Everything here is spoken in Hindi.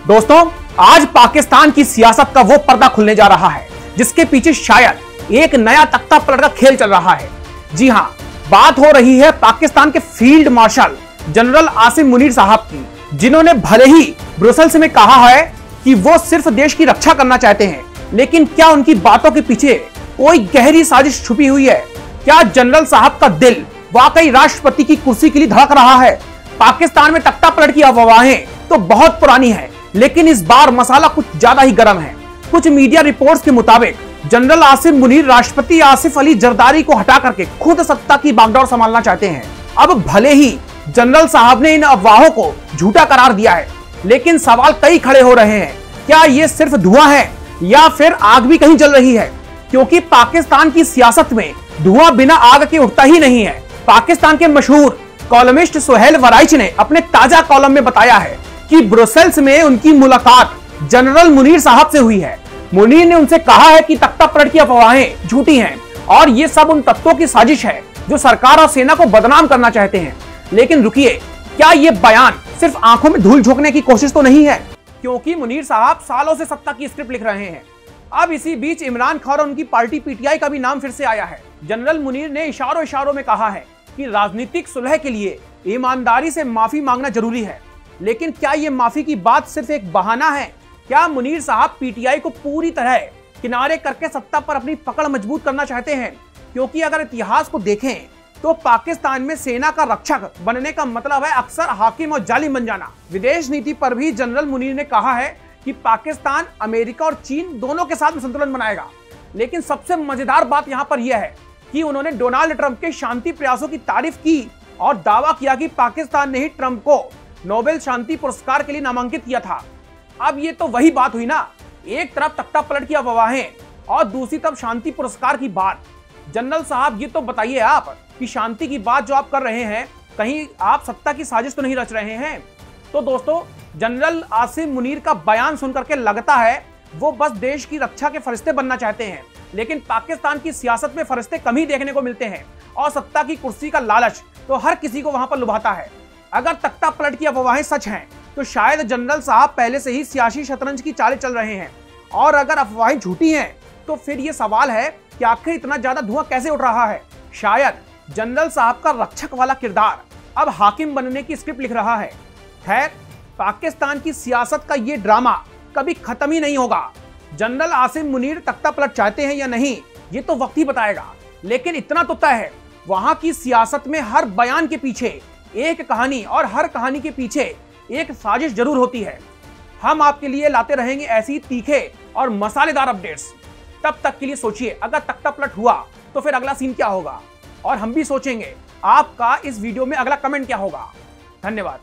दोस्तों, आज पाकिस्तान की सियासत का वो पर्दा खुलने जा रहा है जिसके पीछे शायद एक नया तख्ता पलट का खेल चल रहा है। जी हां, बात हो रही है पाकिस्तान के field marshal general Asim Munir साहब की, जिन्होंने भले ही ब्रुसेल्स में कहा है कि वो सिर्फ देश की रक्षा करना चाहते हैं, लेकिन क्या उनकी बातों के पीछे कोई गहरी साजिश छुपी हुई है? क्या जनरल साहब का दिल वाकई राष्ट्रपति की कुर्सी के लिए धड़क रहा है? पाकिस्तान में तख्ता पलट की अफवाहें तो बहुत पुरानी है, लेकिन इस बार मसाला कुछ ज्यादा ही गर्म है। कुछ मीडिया रिपोर्ट्स के मुताबिक जनरल आसिम मुनीर राष्ट्रपति आसिफ अली जरदारी को हटा करके खुद सत्ता की बागडोर संभालना चाहते हैं। अब भले ही जनरल साहब ने इन अफवाहों को झूठा करार दिया है, लेकिन सवाल कई खड़े हो रहे हैं। क्या ये सिर्फ धुआं है या फिर आग भी कहीं जल रही है? क्योंकि पाकिस्तान की सियासत में धुआं बिना आग के उठता ही नहीं है। पाकिस्तान के मशहूर कॉलमिस्ट सुहेल वराइच ने अपने ताजा कॉलम में बताया है कि ब्रुसेल्स में उनकी मुलाकात जनरल मुनीर साहब से हुई है। मुनीर ने उनसे कहा है कि तख्ता पलट की अफवाहें झूठी हैं और ये सब उन तत्वों की साजिश है जो सरकार और सेना को बदनाम करना चाहते हैं। लेकिन रुकिए, क्या ये बयान सिर्फ आंखों में धूल झोंकने की कोशिश तो नहीं है? क्योंकि मुनीर साहब सालों से सत्ता की स्क्रिप्ट लिख रहे हैं। अब इसी बीच इमरान खान और उनकी पार्टी पीटीआई का भी नाम फिर से आया है। जनरल मुनीर ने इशारों में कहा है कि राजनीतिक सुलह के लिए ईमानदारी से माफी मांगना जरूरी है। लेकिन क्या ये माफी की बात सिर्फ एक बहाना है? क्या मुनीर साहब पीटीआई को पूरी तरह किनारे करके सत्ता पर अपनी पकड़ मजबूत करना चाहते हैं? क्योंकि अगर इतिहास को देखें तो पाकिस्तान में सेना का रक्षक बनने का मतलब है अक्सर हाकिम और जालिम बन जाना। विदेश नीति पर भी जनरल मुनीर ने कहा है कि पाकिस्तान अमेरिका और चीन दोनों के साथ संतुलन बनाएगा। लेकिन सबसे मजेदार बात यहां पर यह है कि उन्होंने डोनाल्ड ट्रंप के शांति प्रयासों की तारीफ की और दावा किया कि पाकिस्तान ने ही ट्रंप को नोबेल शांति पुरस्कार के लिए नामांकित किया था। अब ये तो वही बात हुई ना, एक तरफ तख्ता पलट की अफवाहें और दूसरी तरफ शांति पुरस्कार की बात। जनरल साहब, ये तो बताइए आप कि शांति की बात जो आप कर रहे हैं, कहीं आप सत्ता की साजिश तो नहीं रच रहे हैं? तो दोस्तों, जनरल आसिम मुनीर का बयान सुनकर के लगता है वो बस देश की रक्षा के फरिश्ते बनना चाहते हैं। लेकिन पाकिस्तान की सियासत में फरिश्ते कम ही देखने को मिलते हैं और सत्ता की कुर्सी का लालच तो हर किसी को वहां पर लुभाता है। अगर तख्ता पलट की अफवाहें सच हैं तो शायद जनरल साहब पहले से ही सियासी शतरंज की चालें चल रहे हैं, और अगर अफवाहें झूठी हैं तो फिर ये सवाल है कि आखिर इतना ज्यादा धुआं कैसे उठ रहा है? शायद जनरल साहब का रक्षक वाला किरदार अब हाकिम बनने की स्क्रिप्ट लिख रहा है। खैर, पाकिस्तान की सियासत का ये ड्रामा कभी खत्म ही नहीं होगा। जनरल आसिम मुनीर तख्ता पलट चाहते हैं या नहीं, ये तो वक्त ही बताएगा। लेकिन इतना तो तय है, वहां की सियासत में हर बयान के पीछे एक कहानी और हर कहानी के पीछे एक साजिश जरूर होती है। हम आपके लिए लाते रहेंगे ऐसी तीखे और मसालेदार अपडेट्स। तब तक के लिए सोचिए, अगर तख्ता पलट हुआ तो फिर अगला सीन क्या होगा, और हम भी सोचेंगे आपका इस वीडियो में अगला कमेंट क्या होगा। धन्यवाद।